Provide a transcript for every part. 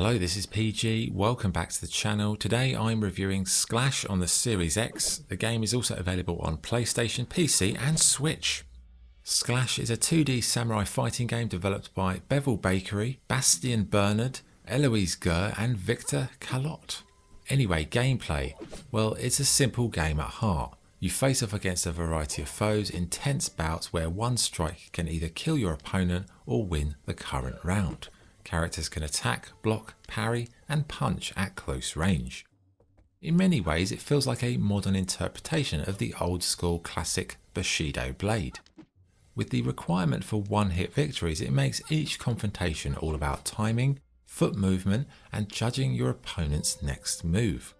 Hello, this is PG. Welcome back to the channel. Today I'm reviewing Sclash on the Series X. The game is also available on PlayStation, PC and Switch. Sclash is a 2D samurai fighting game developed by Bevel Bakery, Bastien Bernard, Eloise Gurr and Victor Calotte. Anyway, gameplay. Well, it's a simple game at heart. You face off against a variety of foes in tense bouts where one strike can either kill your opponent or win the current round. Characters can attack, block, parry and punch at close range. In many ways it feels like a modern interpretation of the old school classic Bushido Blade. With the requirement for one-hit victories, it makes each confrontation all about timing, foot movement and judging your opponent's next move.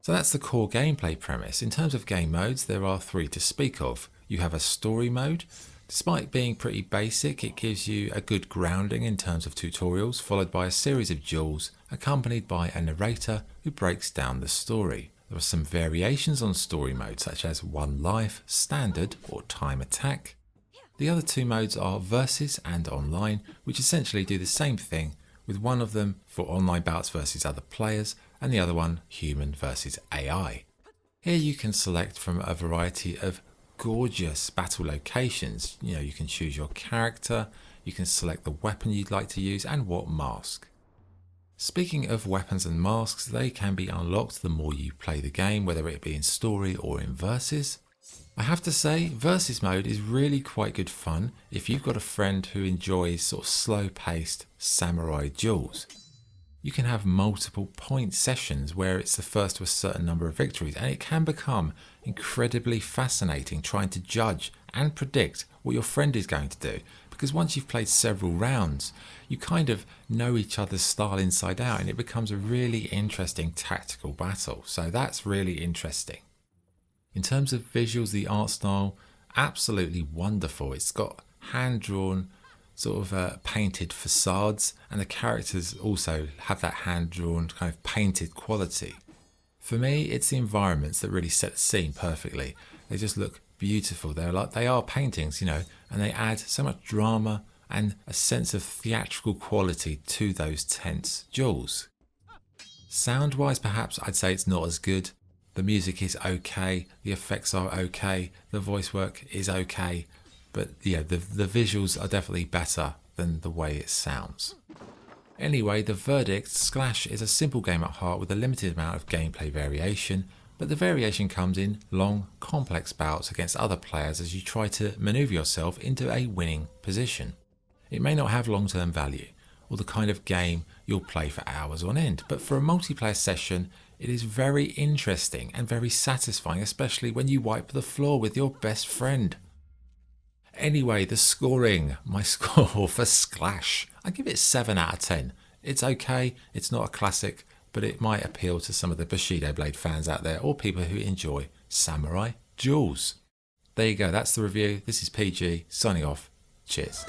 So that's the core gameplay premise. In terms of game modes, there are three to speak of. You have a story mode. Despite being pretty basic, it gives you a good grounding in terms of tutorials, followed by a series of duels, accompanied by a narrator who breaks down the story. There are some variations on story mode, such as One Life, Standard or Time Attack. The other two modes are Versus and Online, which essentially do the same thing, with one of them for online bouts versus other players, and the other one human versus AI. Here you can select from a variety of gorgeous battle locations. You can choose your character, you can select the weapon you'd like to use and what mask. Speaking of weapons and masks, they can be unlocked the more you play the game, whether it be in story or in Versus. I have to say, Versus mode is really quite good fun if you've got a friend who enjoys sort of slow-paced samurai duels. You can have multiple point sessions where it's the first to a certain number of victories, and it can become incredibly fascinating trying to judge and predict what your friend is going to do, because once you've played several rounds you kind of know each other's style inside out and it becomes a really interesting tactical battle. So that's really interesting. In terms of visuals, the art style, absolutely wonderful. It's got hand-drawn sort of painted facades, and the characters also have that hand-drawn kind of painted quality. For me, it's the environments that really set the scene perfectly. They just look beautiful. They are paintings, and they add so much drama and a sense of theatrical quality to those tense duels. Sound-wise, perhaps I'd say it's not as good. The music is okay, the effects are okay, the voice work is okay, but yeah, the visuals are definitely better than the way it sounds. Anyway, the verdict, Sclash is a simple game at heart with a limited amount of gameplay variation, but the variation comes in long, complex bouts against other players as you try to maneuver yourself into a winning position. It may not have long-term value, or the kind of game you'll play for hours on end, but for a multiplayer session, it is very interesting and very satisfying, especially when you wipe the floor with your best friend. Anyway, the scoring, my score for Sclash, I give it 7 out of 10. It's okay, it's not a classic, but it might appeal to some of the Bushido Blade fans out there or people who enjoy samurai duels. There you go, that's the review. This is PG, signing off. Cheers.